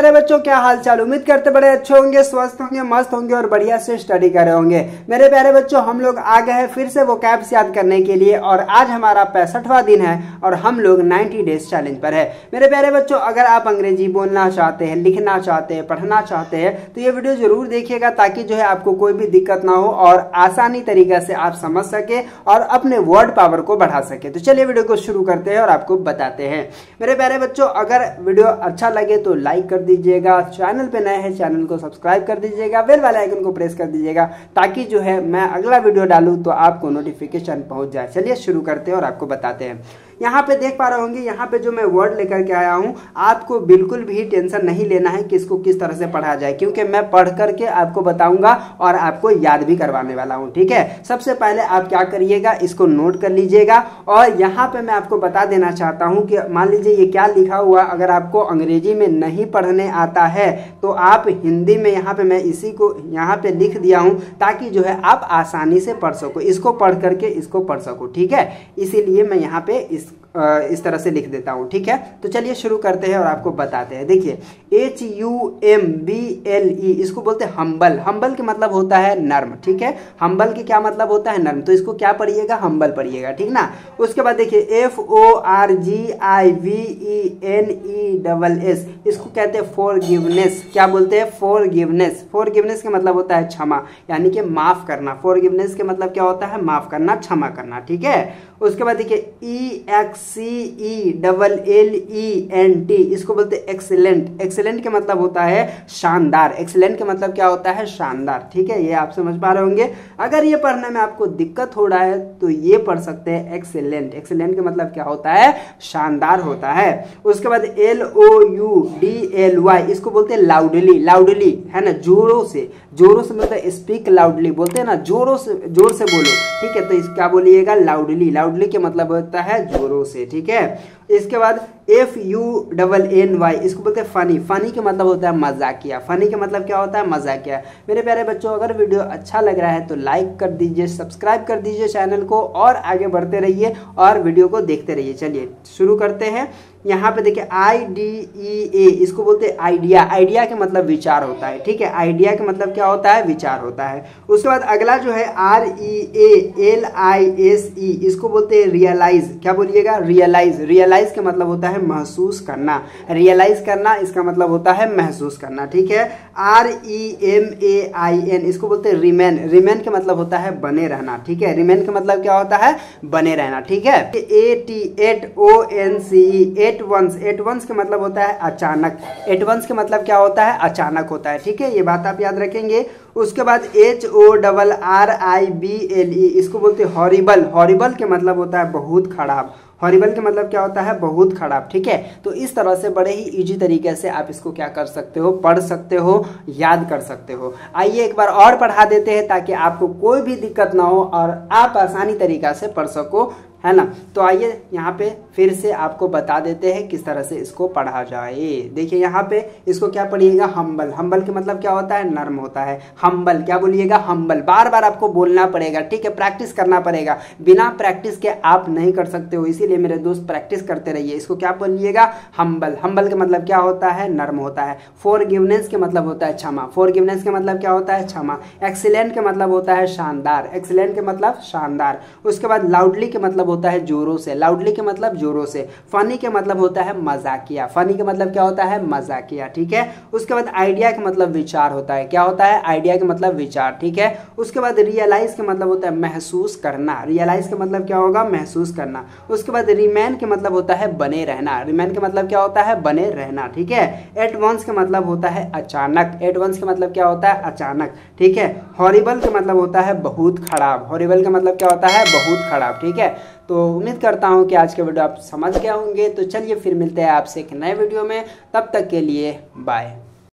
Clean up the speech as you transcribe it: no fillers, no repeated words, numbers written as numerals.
प्यारे बच्चों, क्या हाल चाल। उम्मीद करते बड़े अच्छे होंगे, स्वस्थ होंगे, मस्त होंगे और बढ़िया से स्टडी कर रहे होंगे। मेरे प्यारे बच्चों, हम लोग आ गए हैं फिर से वो कैप्स याद करने के लिए और आज हमारा 65वां दिन है और हम लोग 90 डेज चैलेंज पर है। मेरे प्यारे बच्चों, अगर आप अंग्रेजी बोलना चाहते हैं, लिखना चाहते हैं, पढ़ना चाहते हैं तो ये वीडियो जरूर देखिएगा ताकि जो है आपको कोई भी दिक्कत ना हो और आसानी तरीके से आप समझ सके और अपने वर्ड पावर को बढ़ा सके। तो चलिए वीडियो को शुरू करते हैं और आपको बताते हैं। मेरे प्यारे बच्चों, अगर वीडियो अच्छा लगे तो लाइक कर दीजिएगा, चैनल पे नए हैं चैनल को सब्सक्राइब कर दीजिएगा, बेल वाले आइकन को प्रेस कर दीजिएगा ताकि जो है मैं अगला वीडियो डालूं तो आपको नोटिफिकेशन पहुंच जाए। चलिए शुरू करते हैं और आपको बताते हैं। यहाँ पे देख पा रहे होंगे, यहाँ पे जो मैं वर्ड लेकर के आया हूँ, आपको बिल्कुल भी टेंशन नहीं लेना है कि इसको किस तरह से पढ़ा जाए, क्योंकि मैं पढ़ करके आपको बताऊंगा और आपको याद भी करवाने वाला हूँ। ठीक है, सबसे पहले आप क्या करिएगा, इसको नोट कर लीजिएगा और यहाँ पे मैं आपको बता देना चाहता हूँ कि मान लीजिए ये क्या लिखा हुआ, अगर आपको अंग्रेजी में नहीं पढ़ने आता है तो आप हिंदी में यहाँ पे मैं इसी को यहाँ पे लिख दिया हूँ ताकि जो है आप आसानी से पढ़ सको, इसको पढ़ करके इसको पढ़ सको। ठीक है, इसीलिए मैं यहाँ पे इस तरह से लिख देता हूँ। ठीक है, तो चलिए शुरू करते हैं और आपको बताते हैं। देखिए, HUMBLE इसको बोलते हैं हम्बल। हम्बल का मतलब होता है नर्म। ठीक है, हम्बल के क्या मतलब होता है, नर्म। तो इसको क्या पढ़िएगा, हम्बल पढ़िएगा। ठीक ना। उसके बाद देखिए FORGIVENESS इसको कहते हैं फॉरगिवनेस। क्या बोलते हैं, फॉरगिवनेस। फॉरगिवनेस का मतलब होता है क्षमा, यानी कि माफ करना। फॉरगिवनेस के मतलब क्या होता है, माफ करना, क्षमा करना। ठीक है, उसके बाद देखिए EXCELLENT इसको बोलते हैं एक्सीलेंट। एक्सीलेंट के मतलब होता है शानदार। एक्सीलेंट के मतलब क्या होता है, शानदार। ठीक है, ये आप समझ पा रहे होंगे। अगर ये पढ़ने में आपको दिक्कत हो रहा है तो ये पढ़ सकते हैं एक्सीलेंट। एक्सीलेंट के मतलब क्या होता है, शानदार होता है। उसके बाद LOUDLY इसको बोलते हैं लाउडली। लाउडली है ना, जोरों से। जोरों से मतलब स्पीक लाउडली बोलते हैं ना, जोरों से, जोर से बोलो। ठीक है, तो इस क्या बोलिएगा, लाउडली। लाउडली के मतलब होता है जोरों से। ठीक है, इसके बाद FUNNY इसको बोलते हैं फनी। फनी के मतलब होता है मजाकिया। फनी के मतलब क्या होता है, मजाकिया। मेरे प्यारे बच्चों, अगर वीडियो अच्छा लग रहा है तो लाइक कर दीजिए, सब्सक्राइब कर दीजिए चैनल को और आगे बढ़ते रहिए और वीडियो को देखते रहिए। चलिए शुरू करते हैं। यहाँ पे देखिए IDEA इसको बोलते हैं आइडिया। आइडिया के मतलब विचार होता है। ठीक है, आइडिया के मतलब क्या होता है, विचार होता है। उसके बाद अगला जो है REALISE इसको बोलते हैं रियलाइज। क्या बोलिएगा, रियलाइज। रियलाइज का मतलब होता है महसूस करना। रियलाइज करना इसका मतलब होता है महसूस करना। ठीक है, REMAIN इसको बोलते हैं रिमेन। रिमेन का मतलब होता है बने रहना। ठीक है, रिमेन का मतलब क्या होता है, बने रहना। ठीक है, ATONCE एटवंस का मतलब होता है अचानक। एटवंस का मतलब क्या होता है, अचानक होता है। ठीक है, ये बात आप याद रखेंगे। उसके बाद HORRIBLE इसको बोलते हैं हॉरिबल। हॉरिबल के मतलब होता है बहुत खराब। हॉरिबल का मतलब क्या होता है, बहुत खराब। ठीक है, तो इस तरह से बड़े ही इजी तरीके से आप इसको क्या कर सकते हो, पढ़ सकते हो, याद कर सकते हो। आइए एक बार और पढ़ा देते हैं ताकि आपको कोई भी दिक्कत ना हो और आप आसानी तरीका से पढ़ सको, है ना। तो आइए यहाँ पे फिर से आपको बता देते हैं किस तरह से इसको पढ़ा जाए। देखिए यहाँ पे इसको क्या पढ़िएगा, हम्बल। हम्बल के मतलब क्या होता है, नर्म होता है। हम्बल क्या बोलिएगा, हम्बल। बार बार आपको बोलना पड़ेगा। ठीक है, प्रैक्टिस करना पड़ेगा। बिना प्रैक्टिस के आप नहीं कर सकते हो, इसीलिए मेरे दोस्त प्रैक्टिस करते रहिए। इसको क्या बोलिएगा, हम्बल। हम्बल के मतलब क्या होता है, नर्म होता है। फॉरगिवनेस के मतलब होता है क्षमा। फॉरगिवनेस के मतलब क्या होता है, क्षमा। एक्सीलेंट के मतलब होता है शानदार। एक्सीलेंट के मतलब शानदार। उसके बाद लाउडली के मतलब होता है जोरों से। लाउडली के मतलब जोरों से। फनी के मतलब होता है मजाकिया। फनी के मतलब क्या होता है, मजाकिया। ठीक है, उसके बाद आइडिया का मतलब विचार होता है। क्या होता है, आइडिया का मतलब विचार। ठीक है, उसके बाद रियलाइज का मतलब होता है महसूस करना। रियलाइज का मतलब क्या होगा, महसूस करना। उसके बाद रिमेन के मतलब होता है बने रहना। रिमेन का मतलब क्या होता है, बने रहना। ठीक है, एटवंस का मतलब होता है अचानक। एटवंस का मतलब क्या होता है, अचानक। ठीक है, हॉरिबल का मतलब होता है बहुत खराब। हॉरिबल का मतलब क्या होता है, बहुत खराब। ठीक है, तो उम्मीद करता हूँ कि आज के वीडियो आप समझ गए होंगे। तो चलिए फिर मिलते हैं आपसे एक नए वीडियो में, तब तक के लिए बाय।